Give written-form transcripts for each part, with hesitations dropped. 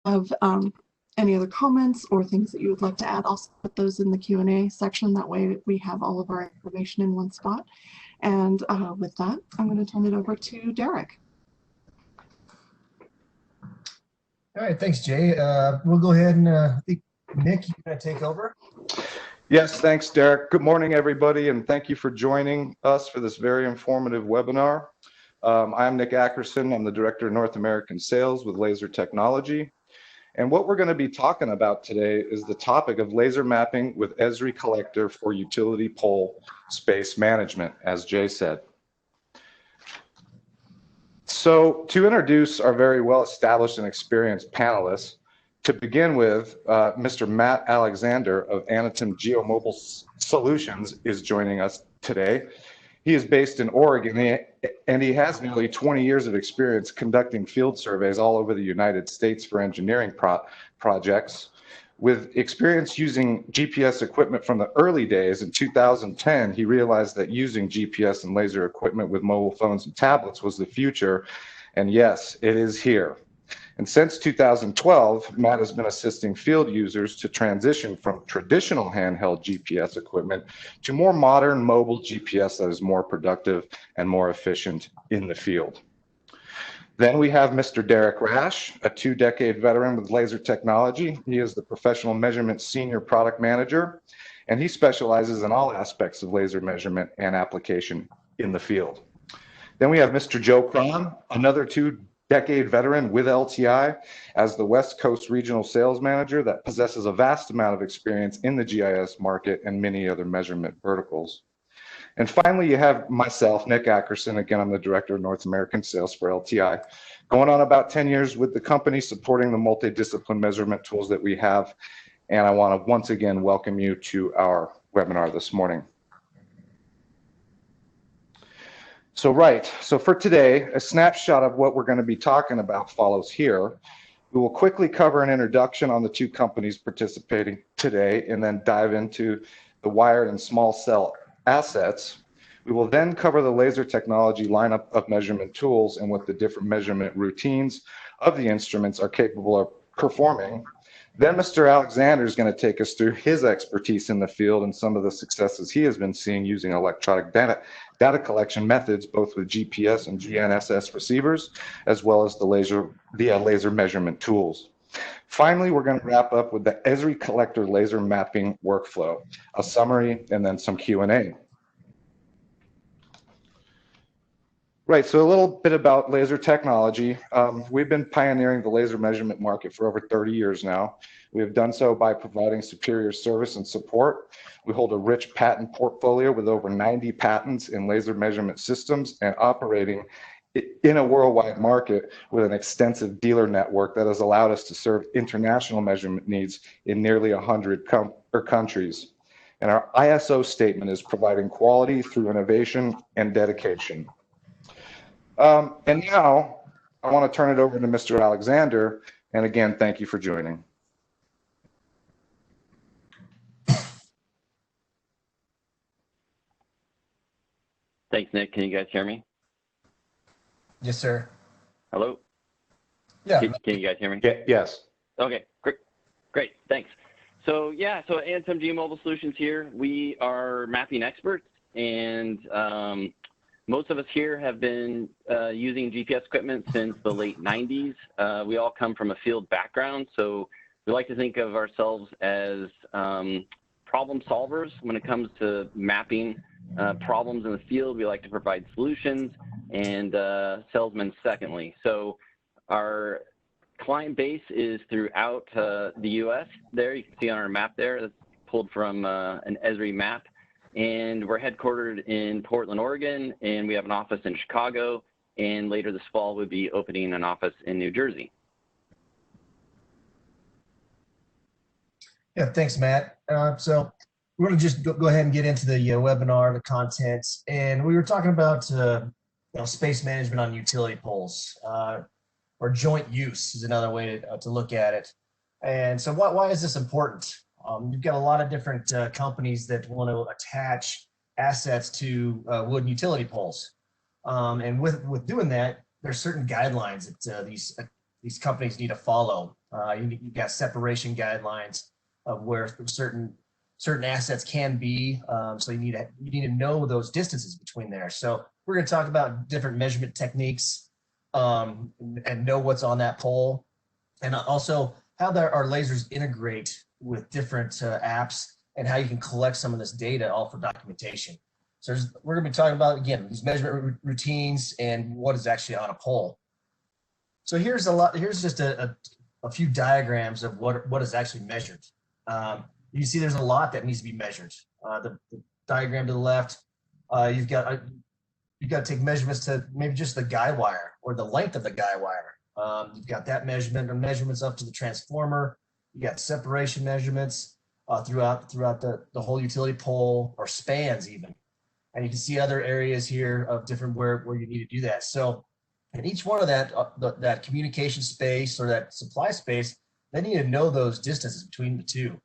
have any other comments or things that you would like to add, also put those in the Q&A section. That way we have all of our information in one spot. And with that, I'm going to turn it over to Derrick. All right, thanks, Jay. We'll go ahead and I think, Nick, you're going to take over. Yes, thanks, Derrick. Good morning, everybody, and thank you for joining us for this very informative webinar. I'm Nick Ackerson. I'm the Director of North American Sales with Laser Technology. And what we're going to be talking about today is the topic of laser mapping with Esri Collector for utility pole space management, as Jay said. So to introduce our very well-established and experienced panelists, to begin with, Mr. Matt Alexander of Anatum Geomobile Solutions is joining us today. He is based in Oregon, and he has nearly 20 years of experience conducting field surveys all over the United States for engineering projects. With experience using GPS equipment from the early days, in 2010, he realized that using GPS and laser equipment with mobile phones and tablets was the future, and yes, it is here. And since 2012, Matt has been assisting field users to transition from traditional handheld GPS equipment to more modern mobile GPS that is more productive and more efficient in the field. Then we have Mr. Derrick Reish, a 2-decade veteran with laser technology. He is the professional measurement senior product manager, and he specializes in all aspects of laser measurement and application in the field. Then we have Mr. Joe Cronn, another 2-decade veteran with LTI as the West Coast Regional Sales Manager that possesses a vast amount of experience in the GIS market and many other measurement verticals. And finally, you have myself, Nick Ackerson. Again, I'm the Director of North American Sales for LTI. Going on about 10 years with the company, supporting the multidiscipline measurement tools that we have. And I want to once again welcome you to our webinar this morning. So for today, a snapshot of what we're going to be talking about follows here. We will quickly cover an introduction on the 2 companies participating today and then dive into the wired and small cell assets. We will then cover the laser technology lineup of measurement tools and what the different measurement routines of the instruments are capable of performing. Then Mr. Alexander is going to take us through his expertise in the field and some of the successes he has been seeing using electronic data collection methods, both with GPS and GNSS receivers, as well as the laser measurement tools. Finally, we're going to wrap up with the Esri Collector laser mapping workflow, a summary, and then some Q&A. Right, so a little bit about laser technology. We've been pioneering the laser measurement market for over 30 years now. We have done so by providing superior service and support. We hold a rich patent portfolio with over 90 patents in laser measurement systems and operating in a worldwide market with an extensive dealer network that has allowed us to serve international measurement needs in nearly 100 countries. And our ISO statement is providing quality through innovation and dedication. And now I want to turn it over to Mr. Alexander. And again, thank you for joining. Thanks, Nick. Can you guys hear me? Yes, sir. Hello? Yeah. Can you guys hear me? Yes. Okay, great, thanks. So Anatum Geomobile Solutions here. We are mapping experts, and most of us here have been using GPS equipment since the late 90s. We all come from a field background, so we like to think of ourselves as problem solvers when it comes to mapping problems in the field. We like to provide solutions, and salesmen secondly. So our client base is throughout the U.S. There, you can see on our map there, that's pulled from an Esri map. And we're headquartered in Portland, Oregon, and we have an office in Chicago, and later this fall we'll be opening an office in New Jersey. Yeah, thanks, Matt. So we're going to just go ahead and get into the webinar, the content, and we were talking about space management on utility poles, or joint use is another way to look at it. And so why is this important? You've got a lot of different companies that want to attach assets to wooden utility poles. And with doing that, there's certain guidelines that these these companies need to follow. You've got separation guidelines of where certain assets can be. So you need to know those distances between there. So we're going to talk about different measurement techniques and know what's on that pole, and also how our lasers integrate with different apps and how you can collect some of this data all for documentation. So we're going to be talking about, again, these measurement routines and what is actually on a pole. So here's just a few diagrams of what is actually measured. You see there's a lot that needs to be measured. The diagram to the left, you've got to take measurements to maybe just the guy wire or the length of the guy wire. You've got that measurement, or measurements up to the transformer. You got separation measurements throughout the whole utility pole, or spans even. And you can see other areas here of different where you need to do that. So in each one of that communication space or that supply space, they need to know those distances between the two,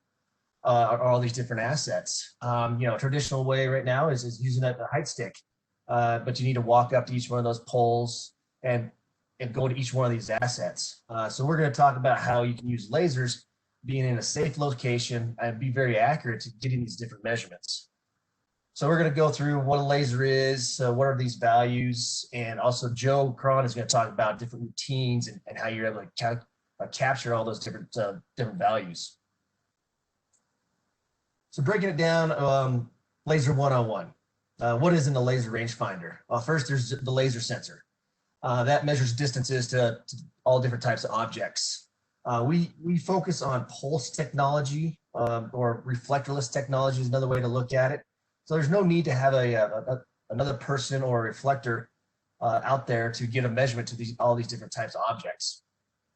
all these different assets. A traditional way right now is using a height stick, but you need to walk up to each one of those poles and go to each one of these assets. So we're going to talk about how you can use lasers being in a safe location and be very accurate to getting these different measurements. So we're going to go through what a laser is, what are these values, and also Joe Cronn is going to talk about different routines and how you're able to capture all those different values. So breaking it down, laser 101. What is in the laser rangefinder? Well, first there's the laser sensor. That measures distances to all different types of objects. We focus on pulse technology, or reflectorless technology is another way to look at it. So there's no need to have another person or a reflector out there to get a measurement to all these different types of objects.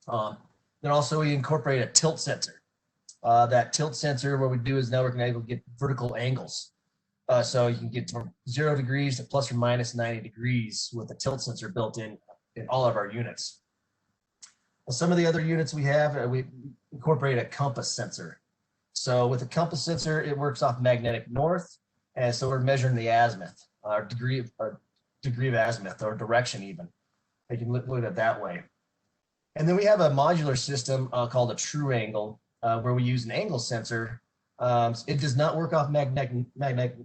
Then also we incorporate a tilt sensor. That tilt sensor, what we do is now we're able to get vertical angles. So you can get from 0 degrees to plus or minus 90 degrees with a tilt sensor built in all of our units. Some of the other units we have, we incorporate a compass sensor. So with a compass sensor, it works off magnetic north, and so we're measuring the azimuth, degree of azimuth, or direction even. You can look at it that way. And then we have a modular system called a true angle, where we use an angle sensor. It does not work off magnetic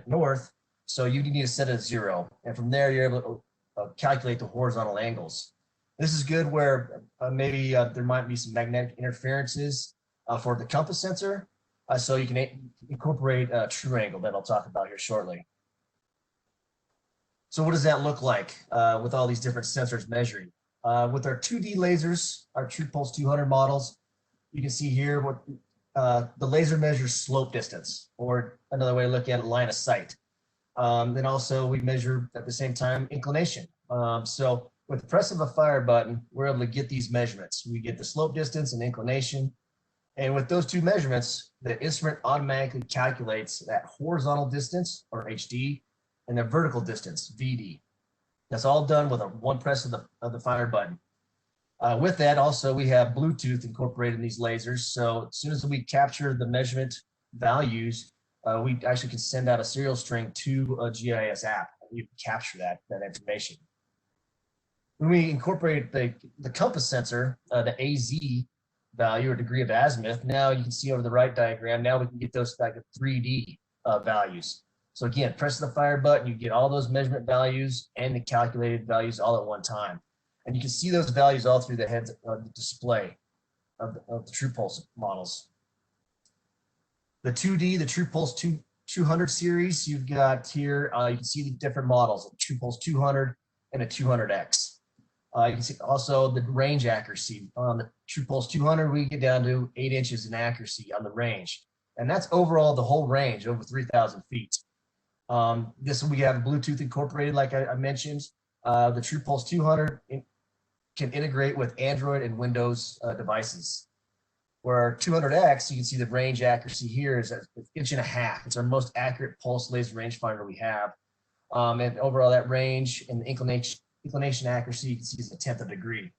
north, so you need to set it at 0. And from there, you're able to calculate the horizontal angles. This is good where maybe there might be some magnetic interferences for the compass sensor, so you can incorporate a true angle that I'll talk about here shortly. So what does that look like with all these different sensors measuring? With our 2D lasers, our True Pulse 200 models, you can see here what the laser measures slope distance, or another way to look at it, line of sight. Then also we measure at the same time inclination. So with the press of a fire button, we're able to get these measurements. We get the slope distance and inclination. And with those two measurements, the instrument automatically calculates that horizontal distance, or HD, and the vertical distance, VD. That's all done with one press of the fire button. With that, also, we have Bluetooth incorporated in these lasers. So as soon as we capture the measurement values, we actually can send out a serial string to a GIS app, and you can capture that information. When we incorporate the compass sensor, the AZ value, or degree of azimuth, now you can see over the right diagram, now we can get those back to 3D values. So again, press the fire button, you get all those measurement values and the calculated values all at one time. And you can see those values all through the heads of the display of the True Pulse models. The 2D, the True Pulse 200 series, you've got here, you can see the different models, a True Pulse 200 and a 200X. You can see also the range accuracy. On the True Pulse 200, we get down to 8 inches in accuracy on the range. And that's overall the whole range, over 3,000 feet. We have Bluetooth incorporated, like I mentioned. The True Pulse 200 can integrate with Android and Windows devices. Where 200X, you can see the range accuracy here is 1.5 inches. It's our most accurate pulse laser rangefinder we have. And overall, that range and the inclination accuracy, you can see is 1/10 of a degree.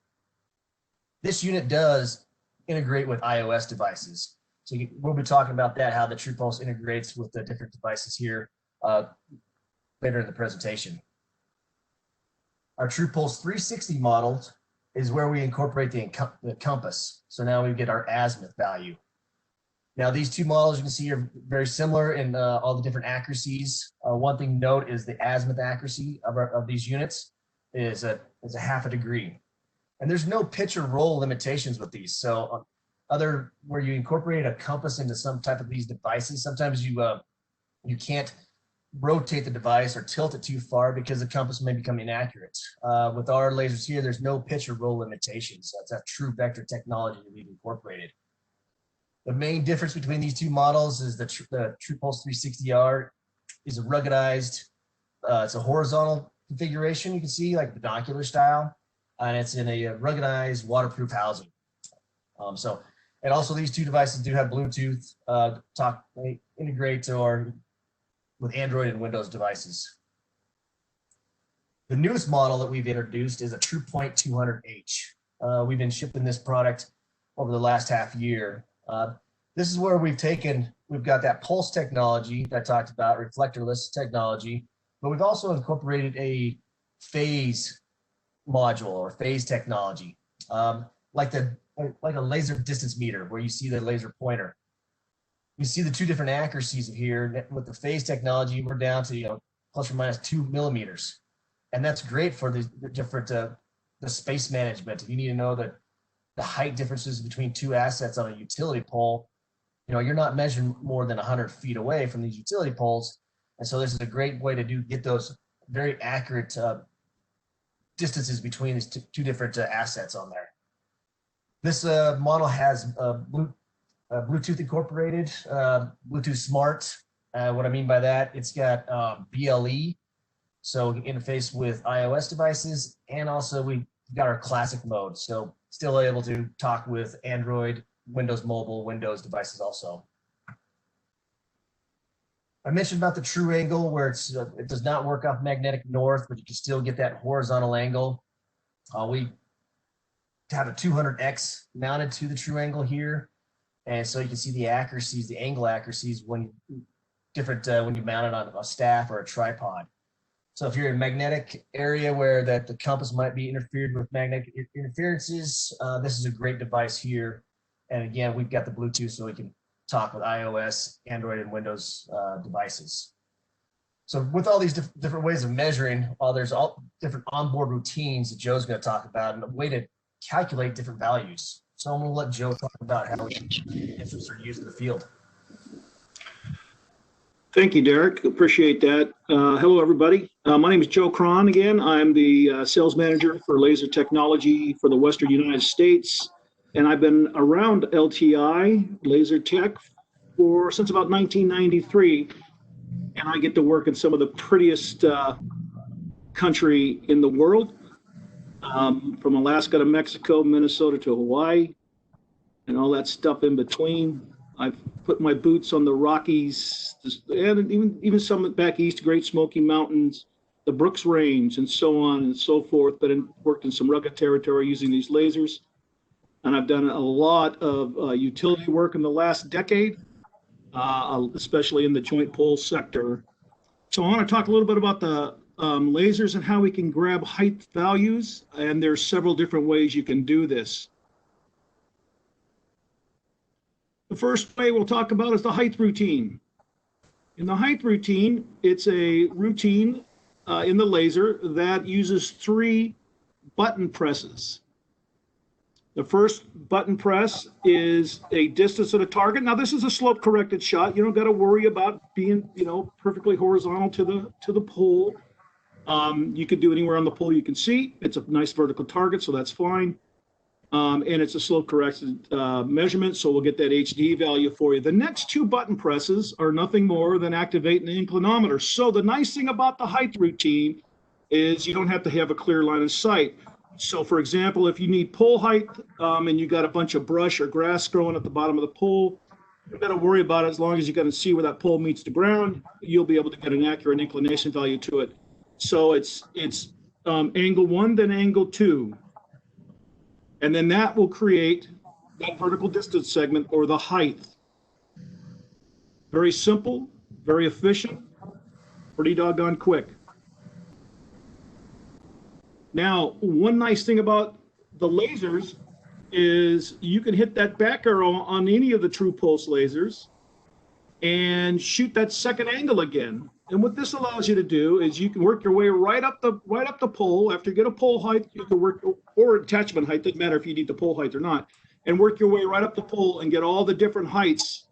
This unit does integrate with iOS devices. So we'll be talking about that, how the True Pulse integrates with the different devices here later in the presentation. Our True Pulse 360 models is where we incorporate the compass. So now we get our azimuth value. Now these two models you can see are very similar in all the different accuracies. One thing to note is the azimuth accuracy of these units is a half a degree. And there's no pitch or roll limitations with these. So other where you incorporate a compass into some type of these devices, sometimes you can't rotate the device or tilt it too far because the compass may become inaccurate. With our lasers here, there's no pitch or roll limitations. So it's a true vector technology that we've incorporated. The main difference between these two models is the TruePulse 360R is a ruggedized, it's a horizontal configuration, you can see, like binocular style, and it's in a ruggedized waterproof housing. And also these two devices do have Bluetooth, they integrate with Android and Windows devices. The newest model that we've introduced is a TruePoint 200H. We've been shipping this product over the last half year. This is where we've got that pulse technology that I talked about, reflectorless technology, but we've also incorporated a phase module or phase technology, like a laser distance meter where you see the laser pointer. You see the two different accuracies here. With the phase technology, we're down to plus or minus 2 millimeters, and that's great for the different the space management. If you need to know the height differences between two assets on a utility pole, you're not measuring more than 100 feet away from these utility poles, and so this is a great way to get those very accurate distances between these two different assets on there. This model has Bluetooth incorporated, Bluetooth Smart. What I mean by that, it's got BLE, so we can interface with iOS devices, and also we got our classic mode, so still able to talk with Android, Windows Mobile, Windows devices also. I mentioned about the true angle where it does not work off magnetic north, but you can still get that horizontal angle. We have a 200X mounted to the true angle here. And so you can see the accuracies, the angle accuracies when you mount it on a staff or a tripod. So if you're in a magnetic area where the compass might be interfered with magnetic interferences, this is a great device here. And again, we've got the Bluetooth so we can talk with iOS, Android, and Windows devices. So with all these different ways of measuring, there's all different onboard routines that Joe's going to talk about and a way to calculate different values. So I'm going to let Joe talk about how instruments are used in the field. Thank you, Derek. Appreciate that. Hello, everybody. My name is Joe Cronn again. I'm the sales manager for laser technology for the Western United States. And I've been around LTI, laser tech, since about 1993. And I get to work in some of the prettiest country in the world. From Alaska to Mexico, Minnesota to Hawaii, and all that stuff in between. I've put my boots on the Rockies, and even some back east, Great Smoky Mountains, the Brooks Range, and so on and so forth, but worked in some rugged territory using these lasers. And I've done a lot of utility work in the last decade, especially in the joint pole sector. So I want to talk a little bit about the lasers and how we can grab height values, and there's several different ways you can do this. The first way we'll talk about is the height routine. In the height routine, it's a routine in the laser that uses 3 button presses. The first button press is a distance at a target. Now this is a slope corrected shot. You don't got to worry about being, perfectly horizontal to the pole. You could do anywhere on the pole you can see. It's a nice vertical target, so that's fine. And it's a slope corrected measurement, so we'll get that HD value for you. The next 2 button presses are nothing more than activating the inclinometer. So the nice thing about the height routine is you don't have to have a clear line of sight. So for example, if you need pole height and you got a bunch of brush or grass growing at the bottom of the pole, you don't got to worry about it. As long as you got to see where that pole meets the ground, you'll be able to get an accurate inclination value to it. So it's angle 1, then angle 2. And then that will create that vertical distance segment or the height. Very simple, very efficient, pretty doggone quick. Now, one nice thing about the lasers is you can hit that back arrow on any of the true pulse lasers and shoot that second angle again. And what this allows you to do is you can work your way right up the pole. After you get a pole height, you can work, or attachment height, doesn't matter if you need the pole height or not, and work your way right up the pole and get all the different heights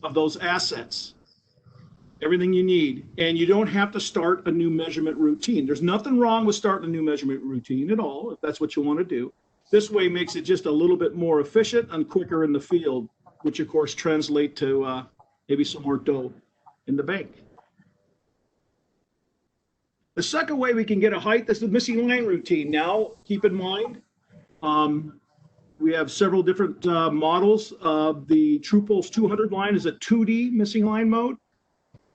of those assets, everything you need. And you don't have to start a new measurement routine. There's nothing wrong with starting a new measurement routine at all, if that's what you want to do. This way makes it just a little bit more efficient and quicker in the field, which of course translate to maybe some more dough in the bank. The second way we can get a height is the missing line routine. Now, keep in mind, we have several different models. The TruePulse 200 line is a 2D missing line mode,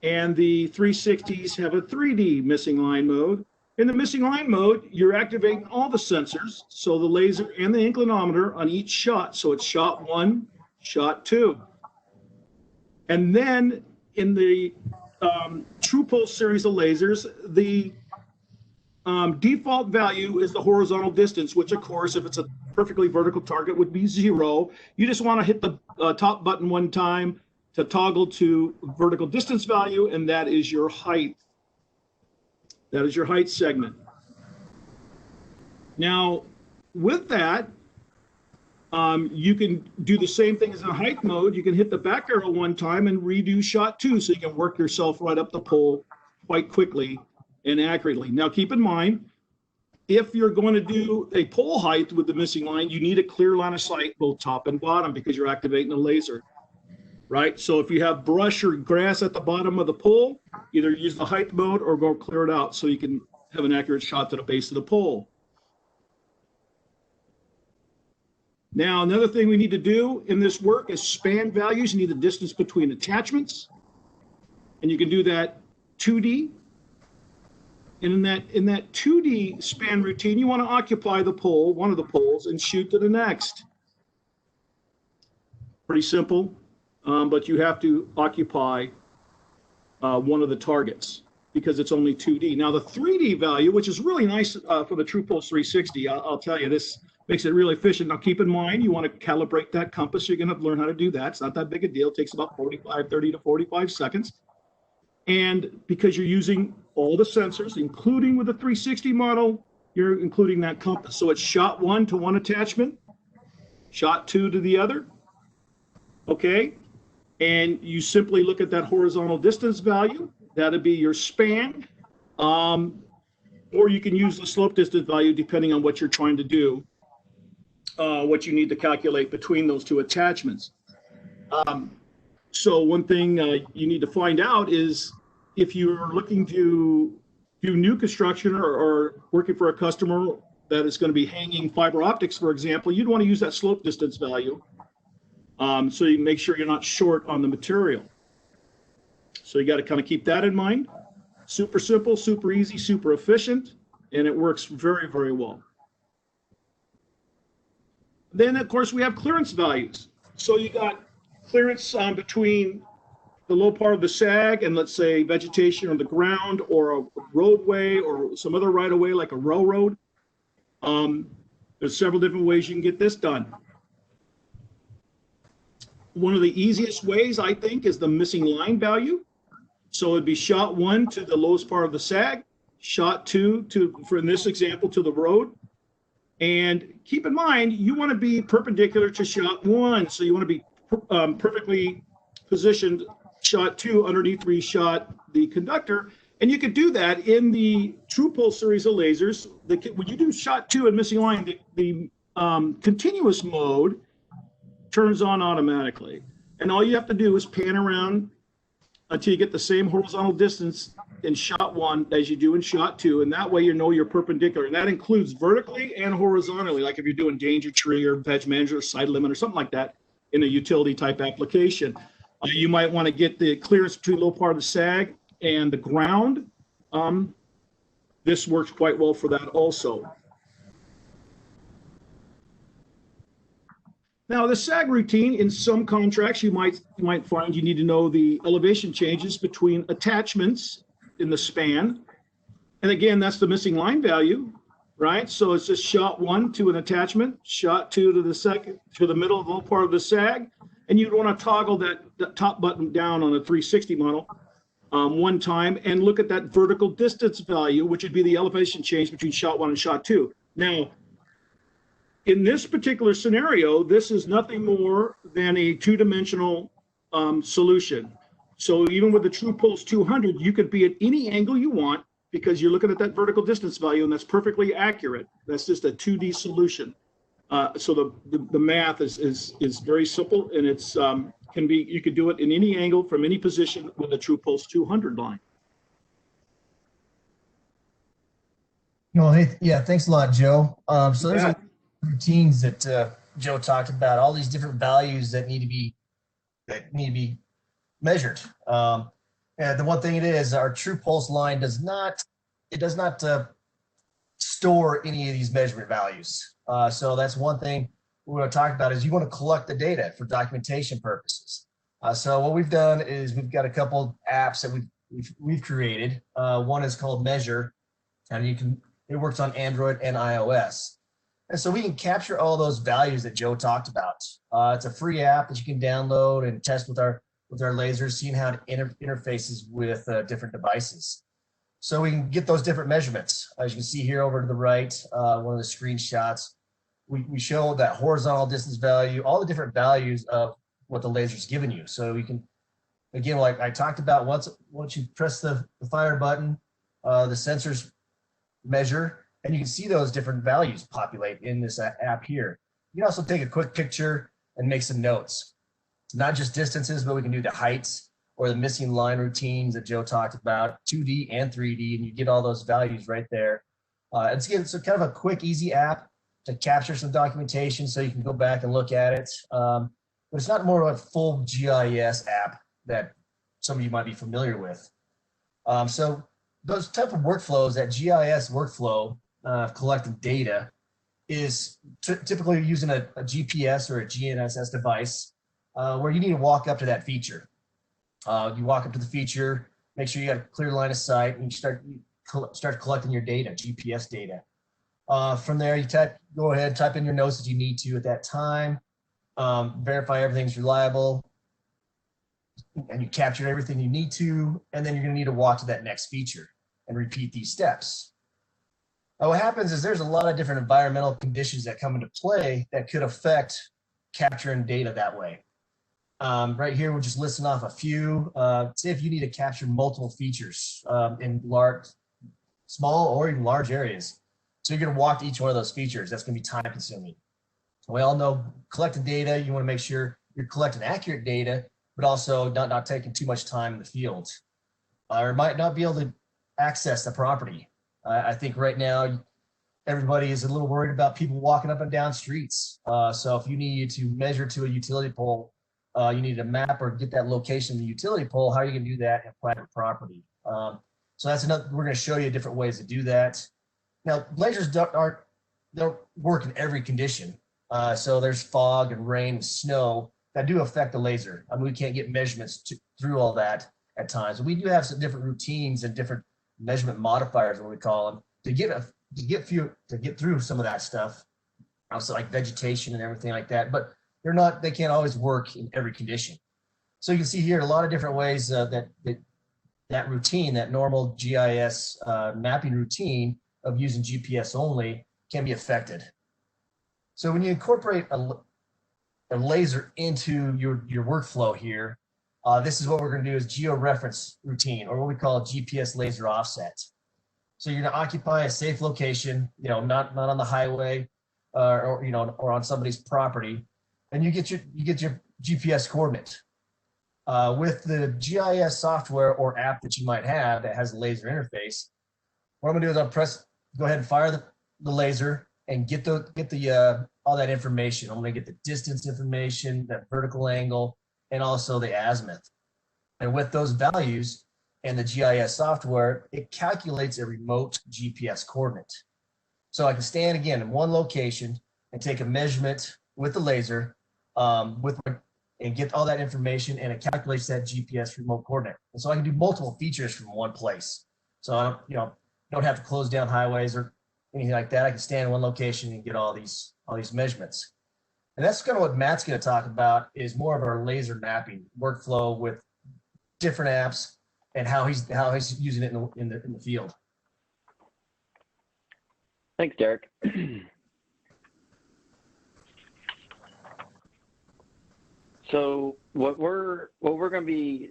and the 360s have a 3D missing line mode. In the missing line mode, you're activating all the sensors, so the laser and the inclinometer on each shot. So it's shot 1, shot 2. And then in the TruePulse series of lasers, the default value is the horizontal distance, which of course, if it's a perfectly vertical target, would be 0. You just want to hit the top button one time to toggle to vertical distance value, and that is your height. That is your height segment. Now, with that, you can do the same thing as in height mode. You can hit the back arrow one time and redo shot 2, so you can work yourself right up the pole quite quickly and accurately. Now, keep in mind, if you're going to do a pole height with the missing line, you need a clear line of sight both top and bottom because you're activating the laser, right? So if you have brush or grass at the bottom of the pole, either use the height mode or go clear it out so you can have an accurate shot to the base of the pole. Now, another thing we need to do in this work is span values. You need the distance between attachments, and you can do that 2D. And in that 2D span routine, you want to occupy the pole, one of the poles, and shoot to the next. Pretty simple, but you have to occupy one of the targets because it's only 2D. Now, the 3D value, which is really nice for the TruePulse 360, I'll tell you, this makes it really efficient. Now, keep in mind, you want to calibrate that compass. You're going to learn how to do that. It's not that big a deal. It takes about 30 to 45 seconds. And because you're using all the sensors, including with the 360 model, you're including that compass. So it's shot 1 to one attachment, shot 2 to the other, okay? And you simply look at that horizontal distance value. That'd be your span, or you can use the slope distance value depending on what you're trying to do, what you need to calculate between those two attachments. So one thing you need to find out is if you're looking to do new construction or working for a customer that is going to be hanging fiber optics, for example, you'd want to use that slope distance value so you make sure you're not short on the material. So you got to kind of keep that in mind. Super simple, super easy, super efficient, and it works very, very well. Then, of course, we have clearance values. So you got clearance between the low part of the sag and, let's say, vegetation on the ground or a roadway or some other right-of-way like a railroad. There's several different ways you can get this done. One of the easiest ways, I think, is the missing line value. So it'd be shot 1 to the lowest part of the sag, shot 2 to, for in this example, to the road. And keep in mind, you want to be perpendicular to shot 1. So you want to be perfectly positioned shot 2 underneath where you shot the conductor. And you could do that in the TruePulse series of lasers. When you do shot 2 and missing line, the continuous mode turns on automatically. And all you have to do is pan around until you get the same horizontal distance in shot 1 as you do in shot 2. And that way you know you're perpendicular. And that includes vertically and horizontally, like if you're doing danger tree or veg manager or side limit or something like that in a utility type application. You might want to get the clearance between the low part of the sag and the ground. This works quite well for that also. Now, the sag routine, in some contracts, you might find you need to know the elevation changes between attachments in the span. And again, that's the missing line value, right? So it's just shot 1 to an attachment, shot 2 to the second, to the middle low part of the sag, and you'd want to toggle that top button down on a 360 model one time and look at that vertical distance value, which would be the elevation change between shot 1 and shot 2. Now, in this particular scenario, this is nothing more than a two-dimensional solution. So even with the True Pulse 200, you could be at any angle you want because you're looking at that vertical distance value, and that's perfectly accurate. That's just a 2D solution. So the math is very simple, and it's you could do it in any angle from any position with a True Pulse 200 line. No, hey, yeah, thanks a lot, Joe. So there's a routines that Joe talked about, all these different values that need to be measured. And the one thing it is, our True Pulse line does not store any of these measurement values. So that's one thing we're going to talk about is you want to collect the data for documentation purposes. So what we've done is we've got a couple apps that we've created. One is called Measure, and it works on Android and iOS. And so we can capture all those values that Joe talked about. It's a free app that you can download and test with our lasers, seeing how it interfaces with different devices. So we can get those different measurements. As you can see here over to the right, one of the screenshots, we show that horizontal distance value, all the different values of what the laser's given you. So we can, again, like I talked about, once you press the fire button, the sensors measure, and you can see those different values populate in this app here. You can also take a quick picture and make some notes. Not just distances, but we can do the heights or the missing line routines that Joe talked about, 2D and 3D, and you get all those values right there. It's kind of a quick, easy app to capture some documentation so you can go back and look at it. But it's not more of a full GIS app that some of you might be familiar with. So those type of workflows, that GIS workflow of collecting data, is typically using a GPS or a GNSS device where you need to walk up to that feature. You walk up to the feature, make sure you got a clear line of sight, and you start collecting your data, GPS data. From there, you go ahead, type in your notes that you need to at that time, verify everything's reliable, and you capture everything you need to, and then you're going to need to walk to that next feature and repeat these steps. Now, what happens is there's a lot of different environmental conditions that come into play that could affect capturing data that way. Right here, we're just listing off a few. Say if you need to capture multiple features in small or even large areas. So you're going to walk to each one of those features. That's going to be time consuming. We all know collecting data, you want to make sure you're collecting accurate data, but also not taking too much time in the field. Or might not be able to access the property. I think right now, everybody is a little worried about people walking up and down streets. So if you need to measure to a utility pole, you need a map or get that location of the utility pole, how are you going to do that in private property? So that's another, we're going to show you different ways to do that. Now, lasers don't work in every condition. So there's fog and rain and snow that do affect the laser. I mean, we can't get measurements through all that at times. We do have some different routines and different measurement modifiers, what we call them, to get through some of that stuff. Also like vegetation and everything like that, but they can't always work in every condition. So you can see here a lot of different ways that routine, that normal GIS mapping routine of using GPS only can be affected. So when you incorporate a laser into your workflow here, this is what we're going to do is georeference routine, or what we call a GPS laser offset. So you're going to occupy a safe location, not on the highway or on somebody's property, and you get your GPS coordinate. With the GIS software or app that you might have that has a laser interface, what I'm going to do is go ahead and fire the laser and get all that information. I'm going to get the distance information, that vertical angle, and also the azimuth. And with those values and the GIS software, it calculates a remote GPS coordinate. So I can stand again in one location and take a measurement with the laser and get all that information, and it calculates that GPS remote coordinate. And so I can do multiple features from one place. So I don't have to close down highways or anything like that. I can stand in one location and get all these measurements. And that's kind of what Matt's going to talk about, is more of our laser mapping workflow with different apps and how he's using it in the field. Thanks, Derrick. So what we're going to be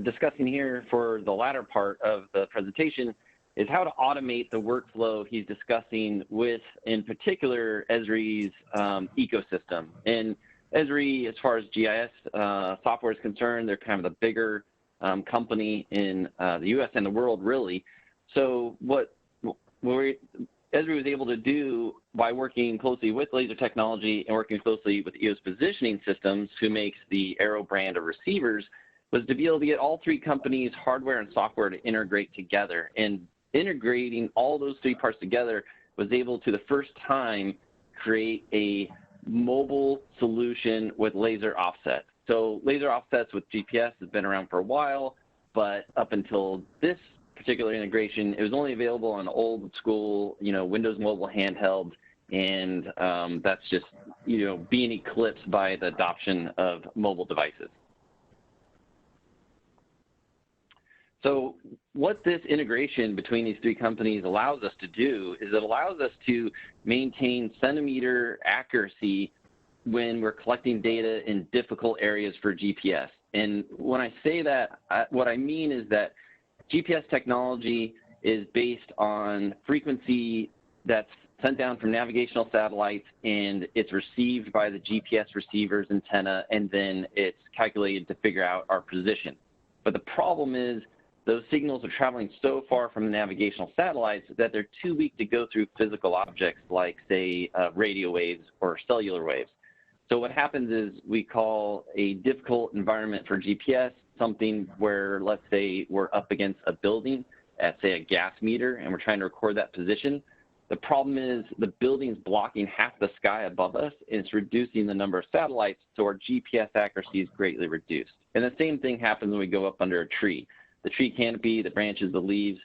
discussing here for the latter part of the presentation is how to automate the workflow he's discussing with, in particular, Esri's ecosystem. And Esri, as far as GIS software is concerned, they're kind of the bigger company in the U.S. and the world, really. So what Esri was able to do by working closely with laser technology and working closely with EOS Positioning Systems, who makes the Arrow brand of receivers, was to be able to get all three companies' hardware and software to integrate together. And integrating all those three parts together was able to, the first time, create a mobile solution with laser offset. So laser offsets with GPS has been around for a while, but up until this particular integration, it was only available on old school, Windows Mobile handhelds, and that's just, being eclipsed by the adoption of mobile devices. So what this integration between these three companies allows us to do is it allows us to maintain centimeter accuracy when we're collecting data in difficult areas for GPS. And when I say that, what I mean is that GPS technology is based on frequency that's sent down from navigational satellites, and it's received by the GPS receiver's antenna, and then it's calculated to figure out our position. But the problem is those signals are traveling so far from the navigational satellites that they're too weak to go through physical objects like, say, radio waves or cellular waves. So what happens is we call a difficult environment for GPS something where, let's say, we're up against a building at, say, a gas meter, and we're trying to record that position. The problem is the building's blocking half the sky above us, and it's reducing the number of satellites, so our GPS accuracy is greatly reduced. And the same thing happens when we go up under a tree. The tree canopy, the branches, the leaves,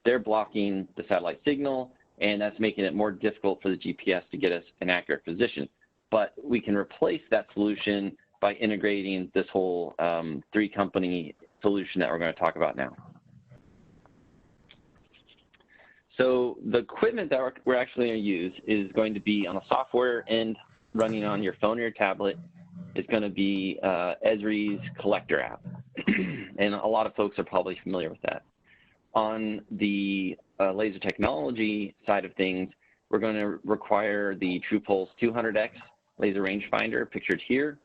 they're blocking the satellite signal, and that's making it more difficult for the GPS to get us an accurate position. But we can replace that solution by integrating this whole three-company solution that we're going to talk about now. So the equipment that we're actually going to use is going to be on the software end, running on your phone or your tablet. It's going to be Esri's collector app, and a lot of folks are probably familiar with that. On the laser technology side of things, we're going to require the TruePulse 200X laser rangefinder pictured here.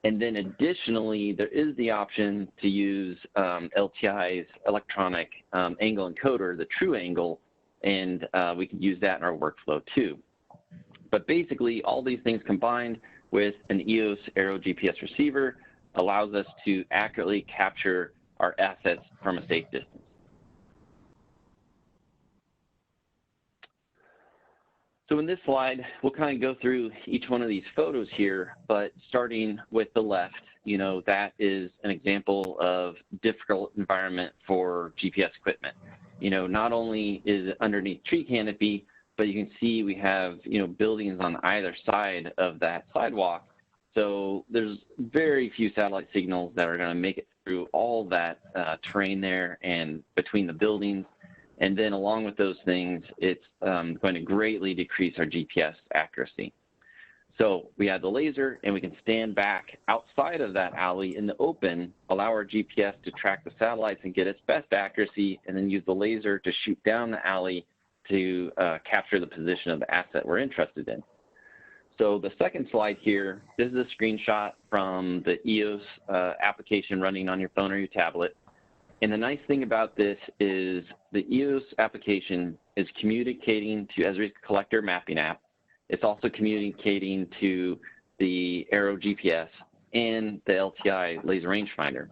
And then additionally, there is the option to use LTI's electronic angle encoder, the True Angle, and we can use that in our workflow too. But basically, all these things combined with an EOS Arrow GPS receiver allows us to accurately capture our assets from a safe distance. So in this slide, we'll kind of go through each one of these photos here, but starting with the left, that is an example of difficult environment for GPS equipment. Not only is it underneath tree canopy, but you can see we have, buildings on either side of that sidewalk. So there's very few satellite signals that are going to make it through all that terrain there and between the buildings. And then along with those things, it's going to greatly decrease our GPS accuracy. So we have the laser, and we can stand back outside of that alley in the open, allow our GPS to track the satellites and get its best accuracy, and then use the laser to shoot down the alley to capture the position of the asset we're interested in. So the second slide here, this is a screenshot from the EOS application running on your phone or your tablet. And the nice thing about this is the EOS application is communicating to Esri's collector mapping app. It's also communicating to the Arrow GPS and the LTI laser rangefinder.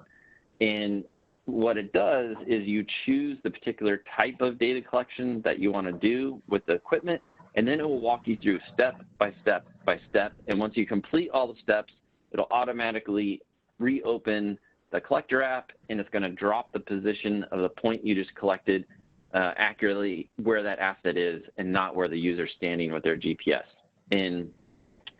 And what it does is you choose the particular type of data collection that you want to do with the equipment, and then it will walk you through step by step by step. And once you complete all the steps, it'll automatically reopen the collector app, and it's going to drop the position of the point you just collected accurately where that asset is and not where the user's standing with their GPS. And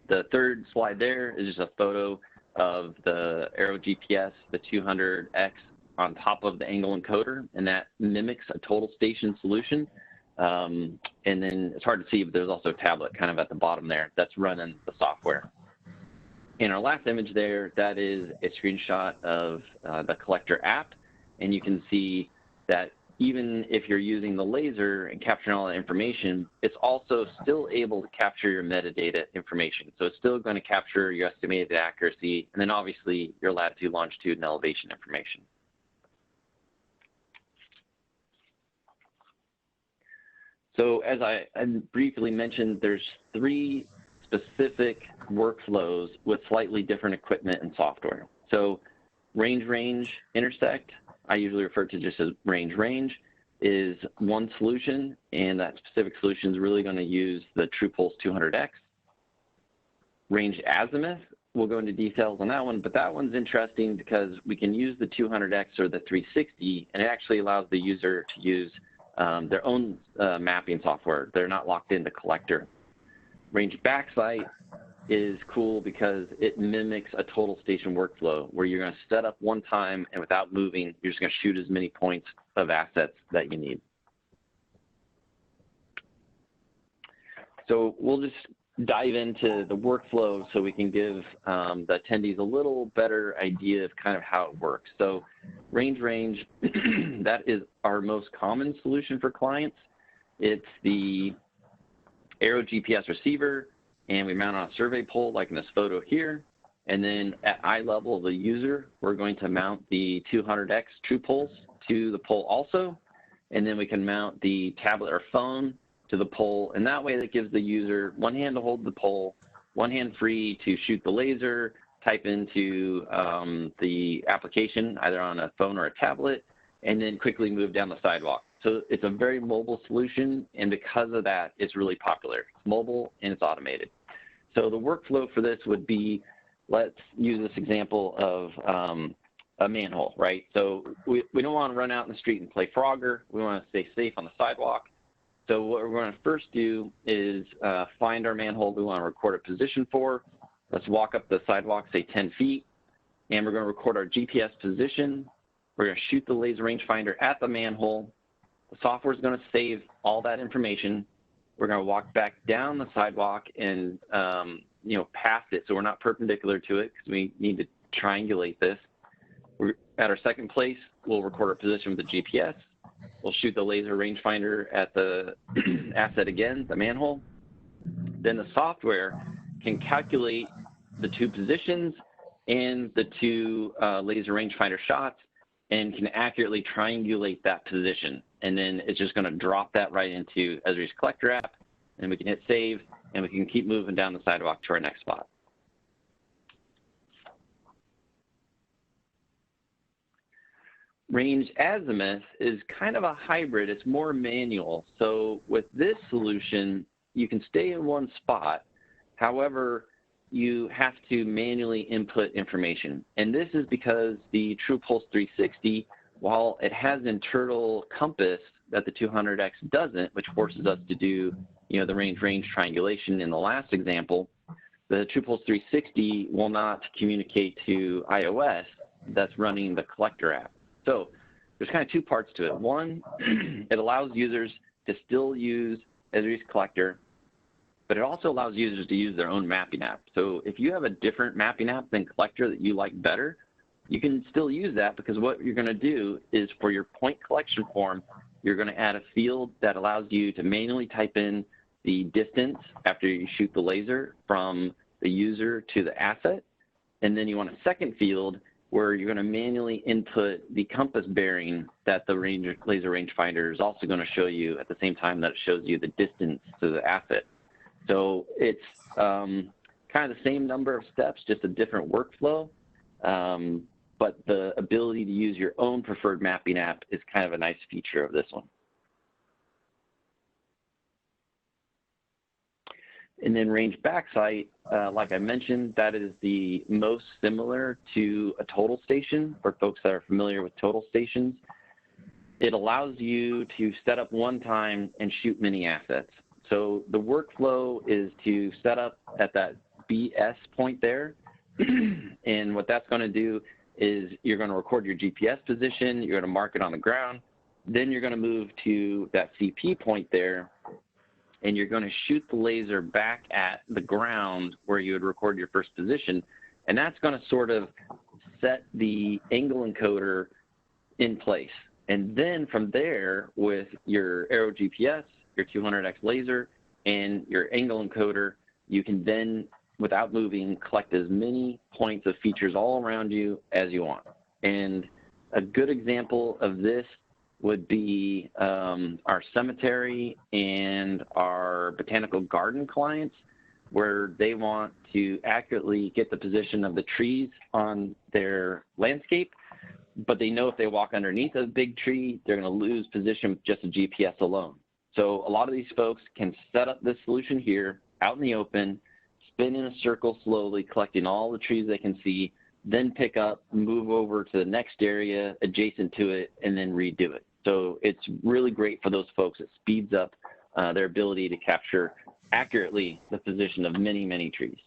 the third slide there is just a photo of the Aero GPS, the 200X on top of the angle encoder, and that mimics a total station solution. And then it's hard to see, but there's also a tablet kind of at the bottom there that's running the software. In our last image there, that is a screenshot of the collector app, and you can see that even if you're using the laser and capturing all that information, it's also still able to capture your metadata information. So it's still going to capture your estimated accuracy, and then obviously your latitude, longitude, and elevation information. So as I briefly mentioned, there's 3 specific workflows with slightly different equipment and software. So range, intersect, I usually refer to just as range, is one solution, and that specific solution is really going to use the TruePulse 200X. Range azimuth, we'll go into details on that one, but that one's interesting because we can use the 200X or the 360, and it actually allows the user to use their own mapping software. They're not locked into collector. Range Backsight is cool because it mimics a total station workflow where you're going to set up one time, and without moving, you're just going to shoot as many points of assets that you need. So we'll just dive into the workflow so we can give the attendees a little better idea of kind of how it works. So range, that is our most common solution for clients. It's the Aero GPS receiver, and we mount on a survey pole like in this photo here. And then at eye level of the user, we're going to mount the 200X TruePulse to the pole also. And then we can mount the tablet or phone to the pole. And that way that gives the user one hand to hold the pole, one hand free to shoot the laser, type into the application, either on a phone or a tablet, and then quickly move down the sidewalk. So it's a very mobile solution, and because of that, it's really popular. It's mobile and it's automated. So the workflow for this would be, let's use this example of a manhole, right? So we don't want to run out in the street and play Frogger. We want to stay safe on the sidewalk. So what we're going to first do is find our manhole we want to record a position for. Let's walk up the sidewalk, say 10 feet, and we're going to record our GPS position. We're going to shoot the laser rangefinder at the manhole. The software is going to save all that information. We're going to walk back down the sidewalk and past it, so we're not perpendicular to it because we need to triangulate this. We're at our second place, we'll record our position with the GPS. We'll shoot the laser rangefinder at the asset again, the manhole. Then the software can calculate the 2 positions and the 2 laser rangefinder shots and can accurately triangulate that position. And then it's just going to drop that right into Esri's collector app, and we can hit save, and we can keep moving down the sidewalk to our next spot. Range azimuth is kind of a hybrid. It's more manual. So with this solution, you can stay in one spot. However, you have to manually input information. And this is because the TruePulse 360, while it has internal compass that the 200X doesn't, which forces us to do, the range triangulation in the last example, the TruePulse 360 will not communicate to iOS that's running the collector app. So there's kind of 2 parts to it. One, it allows users to still use Esri's collector, but it also allows users to use their own mapping app. So if you have a different mapping app than collector that you like better, you can still use that, because what you're going to do is for your point collection form, you're going to add a field that allows you to manually type in the distance after you shoot the laser from the user to the asset. And then you want a second field where you're going to manually input the compass bearing that the laser rangefinder is also going to show you at the same time that it shows you the distance to the asset. So it's kind of the same number of steps, just a different workflow. But the ability to use your own preferred mapping app is kind of a nice feature of this one. And then range Backsight, like I mentioned, that is the most similar to a total station for folks that are familiar with total stations. it allows you to set up one time and shoot many assets. So the workflow is to set up at that BS point there. And what that's going to do is you're going to record your GPS position, you're going to mark it on the ground, then you're going to move to that CP point there, and you're going to shoot the laser back at the ground where you would record your first position. And that's going to sort of set the angle encoder in place. And then from there, with your Aero GPS, your 200X laser, and your angle encoder, you can then, without moving, collect as many points of features all around you as you want. And a good example of this would be our cemetery and our botanical garden clients, where they want to accurately get the position of the trees on their landscape, but they know if they walk underneath a big tree, they're going to lose position with just a GPS alone. So a lot of these folks can set up this solution here out in the open, spin in a circle slowly, collecting all the trees they can see, then pick up, move over to the next area adjacent to it, and then redo it. So it's really great for those folks. It speeds up their ability to capture accurately the position of many, many trees.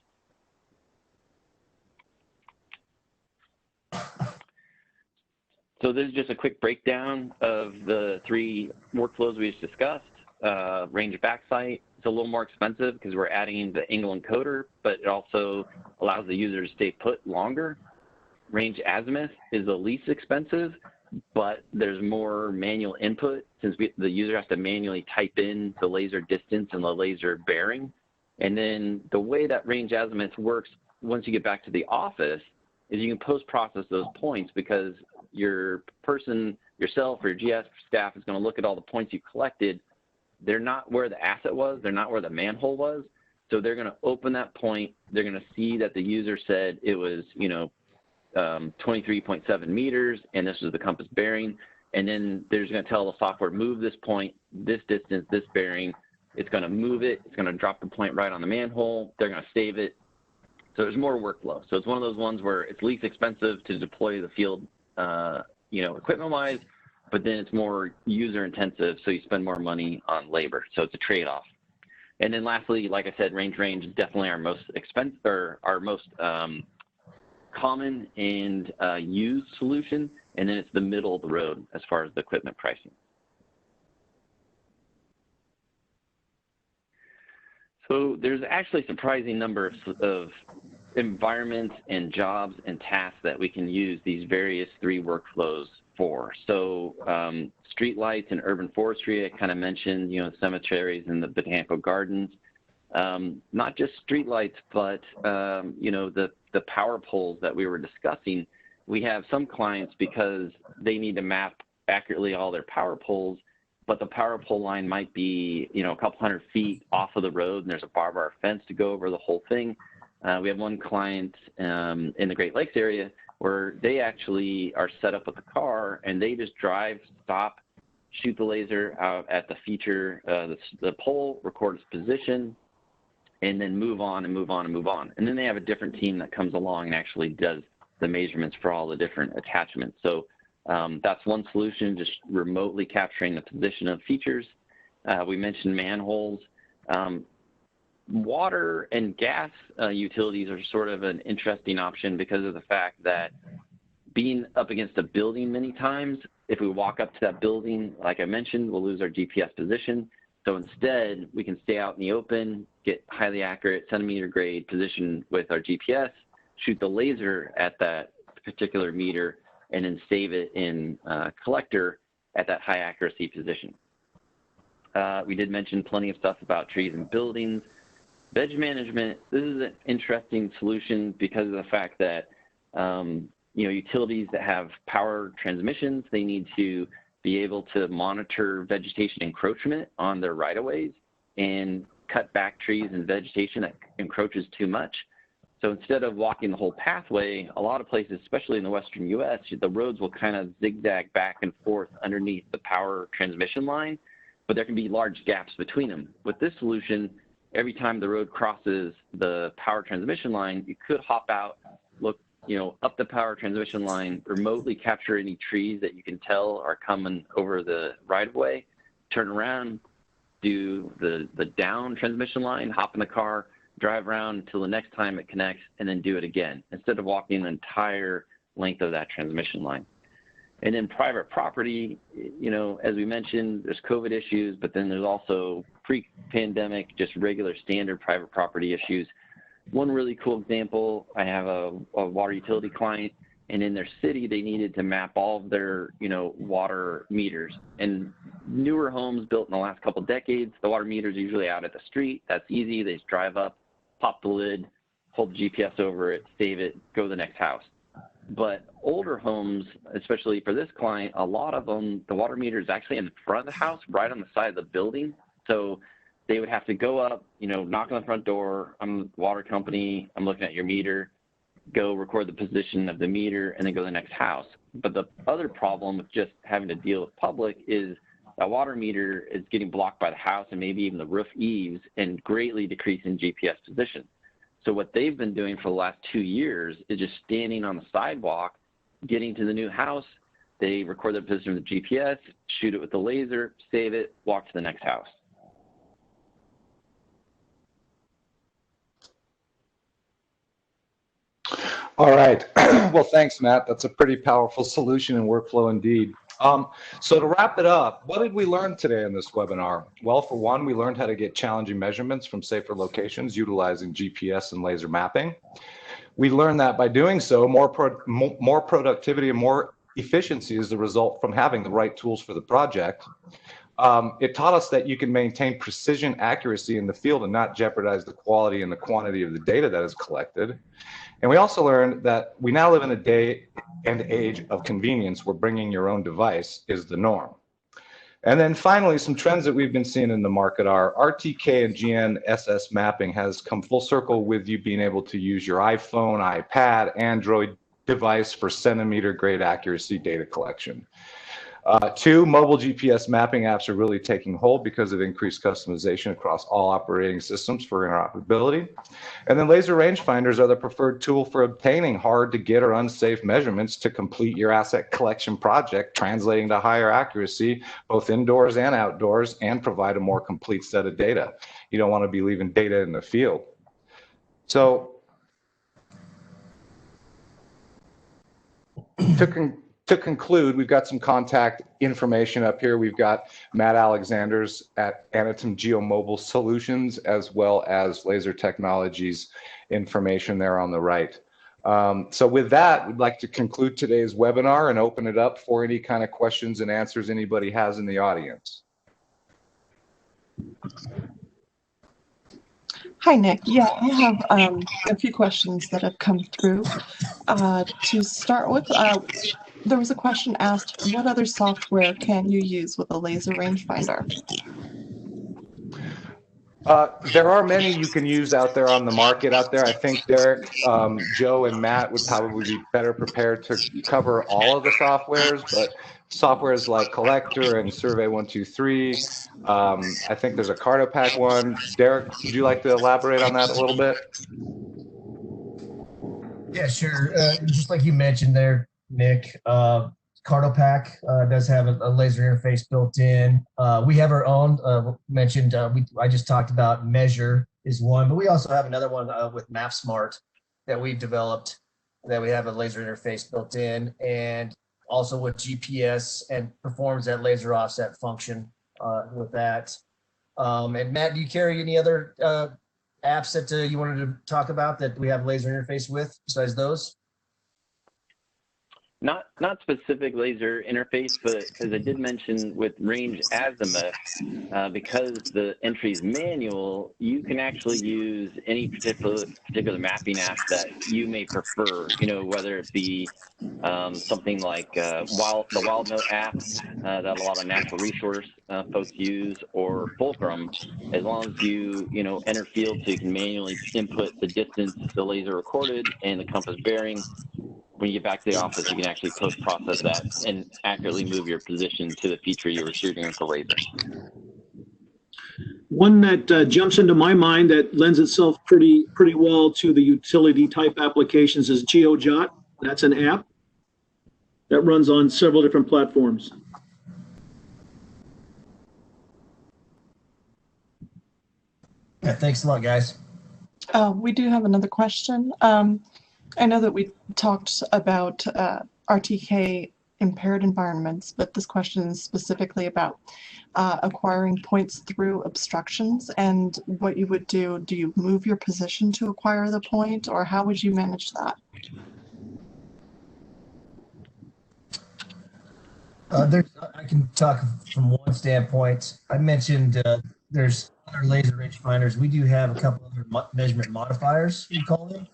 So this is just a quick breakdown of the 3 workflows we just discussed. Range Backsight, it's a little more expensive because we're adding the angle encoder, but it also allows the user to stay put longer. Range Azimuth is the least expensive, but there's more manual input since the user has to manually type in the laser distance and the laser bearing. And then the way that Range Azimuth works once you get back to the office is you can post-process those points, because your person, yourself, or your GIS staff is going to look at all the points you collected. They're not where the asset was. They're not where the manhole was. So they're going to open that point. They're going to see that the user said it was, 23.7 meters, and this is the compass bearing. And then they're going to tell the software, move this point, this distance, this bearing. It's going to move it. It's going to drop the point right on the manhole. They're going to save it. So there's more workflow. So it's one of those ones where it's least expensive to deploy the field, equipment-wise, but then it's more user-intensive, so you spend more money on labor. So it's a trade-off. And then lastly, like I said, range is definitely our most expensive, or our most common and used solution, and then it's the middle of the road as far as the equipment pricing. So there's actually a surprising number of environments and jobs and tasks that we can use these various 3 workflows for. So street lights and urban forestry, I kind of mentioned, cemeteries and the botanical gardens. Not just street lights, but the power poles that we were discussing. We have some clients, because they need to map accurately all their power poles, but the power pole line might be, a couple hundred feet off of the road, and there's a barbed wire fence to go over the whole thing. We have one client in the Great Lakes area where they actually are set up with a car, and they just drive, stop, shoot the laser out at the feature, the pole, record its position, and then move on and move on and move on. And then they have a different team that comes along and actually does the measurements for all the different attachments. So that's one solution, just remotely capturing the position of features. We mentioned manholes. Water and gas utilities are sort of an interesting option because of the fact that being up against a building many times, if we walk up to that building, like I mentioned, we'll lose our GPS position. So instead, we can stay out in the open, get highly accurate centimeter grade position with our GPS, shoot the laser at that particular meter, and then save it in collector at that high accuracy position. We did mention plenty of stuff about trees and buildings. Veg management, this is an interesting solution because of the fact that utilities that have power transmissions, they need to be able to monitor vegetation encroachment on their right-of-ways and cut back trees and vegetation that encroaches too much. So instead of walking the whole pathway, a lot of places, especially in the western U.S., the roads will kind of zigzag back and forth underneath the power transmission line, but there can be large gaps between them. With this solution, every time the road crosses the power transmission line, you could hop out, look up the power transmission line, remotely capture any trees that you can tell are coming over the right-of-way, turn around, do the down transmission line, hop in the car, drive around until the next time it connects, and then do it again, instead of walking the entire length of that transmission line. And then private property, as we mentioned, there's COVID issues, but then there's also pre-pandemic, just regular standard private property issues. One really cool example, I have a water utility client, and in their city, they needed to map all of their, water meters. And newer homes built in the last couple decades, the water meters are usually out at the street. That's easy. They just drive up, pop the lid, hold the GPS over it, save it, go to the next house. But older homes, especially for this client, a lot of them, the water meter is actually in the front of the house, right on the side of the building. So they would have to go up, knock on the front door. I'm the water company. I'm looking at your meter. Go record the position of the meter and then go to the next house. But the other problem with just having to deal with public is that water meter is getting blocked by the house and maybe even the roof eaves and greatly decreasing GPS position. So what they've been doing for the last 2 years is just standing on the sidewalk, getting to the new house. They record their position with the GPS, shoot it with the laser, save it, walk to the next house. All right. Well, thanks, Matt. That's a pretty powerful solution and workflow indeed. So to wrap it up, what did we learn today in this webinar? Well, for one, we learned how to get challenging measurements from safer locations utilizing GPS and laser mapping. We learned that by doing so, more productivity and more efficiency is the result from having the right tools for the project. It taught us that you can maintain precision accuracy in the field and not jeopardize the quality and the quantity of the data that is collected. And we also learned that we now live in a day and age of convenience where bringing your own device is the norm. And then finally, some trends that we've been seeing in the market are RTK and GNSS mapping has come full circle with you being able to use your iPhone, iPad, Android device for centimeter grade accuracy data collection. Two, mobile GPS mapping apps are really taking hold because of increased customization across all operating systems for interoperability. And then laser rangefinders are the preferred tool for obtaining hard to get or unsafe measurements to complete your asset collection project, translating to higher accuracy, both indoors and outdoors, and provide a more complete set of data. You don't want to be leaving data in the field. So to conclude, we've got some contact information up here. We've got Matt Alexander's at Anatum Geomobile Solutions, as well as Laser Technologies information there on the right. So with that, we'd like to conclude today's webinar and open it up for any kind of questions and answers anybody has in the audience. Hi, Nick. Yeah, I have a few questions that have come through. To start with, there was a question asked, what other software can you use with a laser rangefinder? There are many you can use out there on the market out there. I think Derrick, Joe, and Matt would probably be better prepared to cover all of the softwares, but softwares like Collector and Survey 123. I think there's a Cartopack one. Derrick, would you like to elaborate on that a little bit? Yeah, sure. Just like you mentioned there, Nick, Cartopack does have a laser interface built in. We have our own, mentioned, I just talked about Measure is one, but we also have another one with MapSmart that we've developed that we have a laser interface built in, and also with GPS and performs that laser offset function with that. And Matt, do you carry any other apps that you wanted to talk about that we have laser interface with besides those? Not specific laser interface, but as I did mention with Range Azimuth, because the entry is manual, you can actually use any particular mapping app that you may prefer. Whether it be something like the WildNote app that a lot of natural resource folks use, or Fulcrum. As long as you enter field, so you can manually input the distance the laser recorded and the compass bearing. When you get back to the office, you can actually post-process that and accurately move your position to the feature you were shooting with the laser. One that jumps into my mind that lends itself pretty well to the utility type applications is GeoJot. That's an app that runs on several different platforms. Yeah, thanks a lot, guys. We do have another question. I know that we talked about RTK impaired environments, but this question is specifically about acquiring points through obstructions and what you would do. Do you move your position to acquire the point, or how would you manage that? I can talk from one standpoint. I mentioned there's other laser rangefinders. We do have a couple other measurement modifiers, we call them.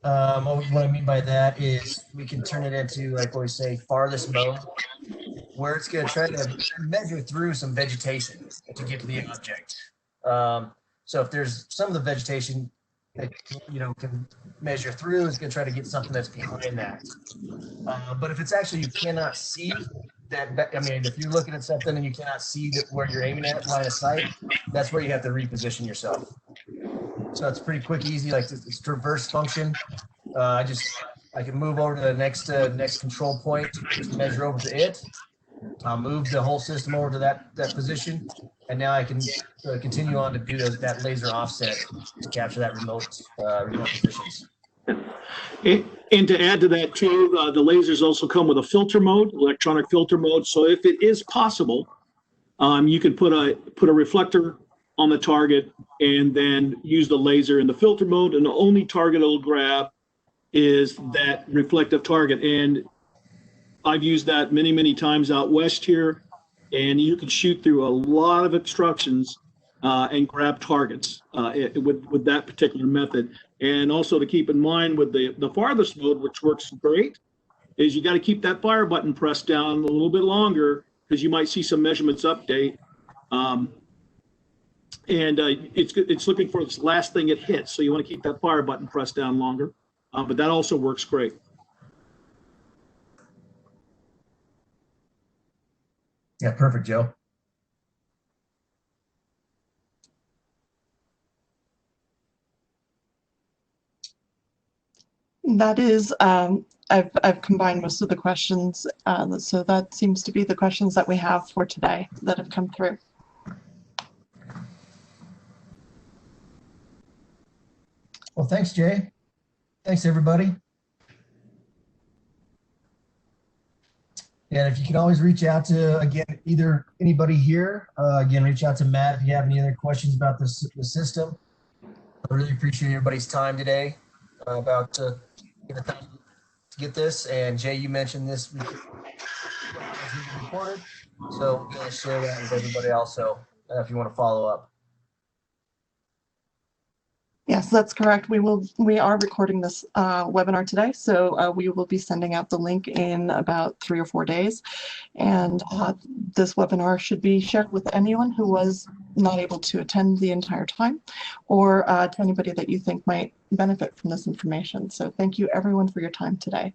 What I mean by that is we can turn it into, like what we say, farthest mode, where it's going to try to measure through some vegetation to get to the object. So if there's some of the vegetation that can measure through, it's going to try to get something that's behind that. But if it's actually you cannot see that, I mean, if you're looking at something and you cannot see where you're aiming at, line of sight, that's where you have to reposition yourself. So it's pretty quick, easy, like it's traverse function. I can move over to the next control point, just measure over to it. I'll move the whole system over to that position, and now I can continue on to do that laser offset to capture that remote positions. And to add to that too, the lasers also come with a filter mode, electronic filter mode. So if it is possible, you can put a reflector on the target and then use the laser in the filter mode, and the only target it'll grab is that reflective target. And I've used that many times out west here, and you can shoot through a lot of obstructions and grab targets with that particular method. And also to keep in mind with the farthest mode, which works great, is you got to keep that fire button pressed down a little bit longer because you might see some measurements update. It's looking for this last thing it hits, so you want to keep that fire button pressed down longer. But that also works great. Yeah, perfect, Joe. That is, I've combined most of the questions, so that seems to be the questions that we have for today that have come through. Well, thanks, Jay. Thanks, everybody. And if you can always reach out to, again, either anybody here, again, reach out to Matt if you have any other questions about the system. I really appreciate everybody's time today about the time to get this. And Jay, you mentioned this recorded, so we're going to share that with everybody also if you want to follow up. Yes, that's correct. We are recording this webinar today, so we will be sending out the link in about 3 or 4 days. And this webinar should be shared with anyone who was not able to attend the entire time, or to anybody that you think might benefit from this information. So thank you everyone for your time today.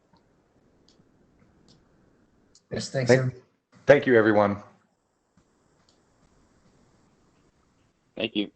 Yes, thanks. Thank you, everyone. Thank you.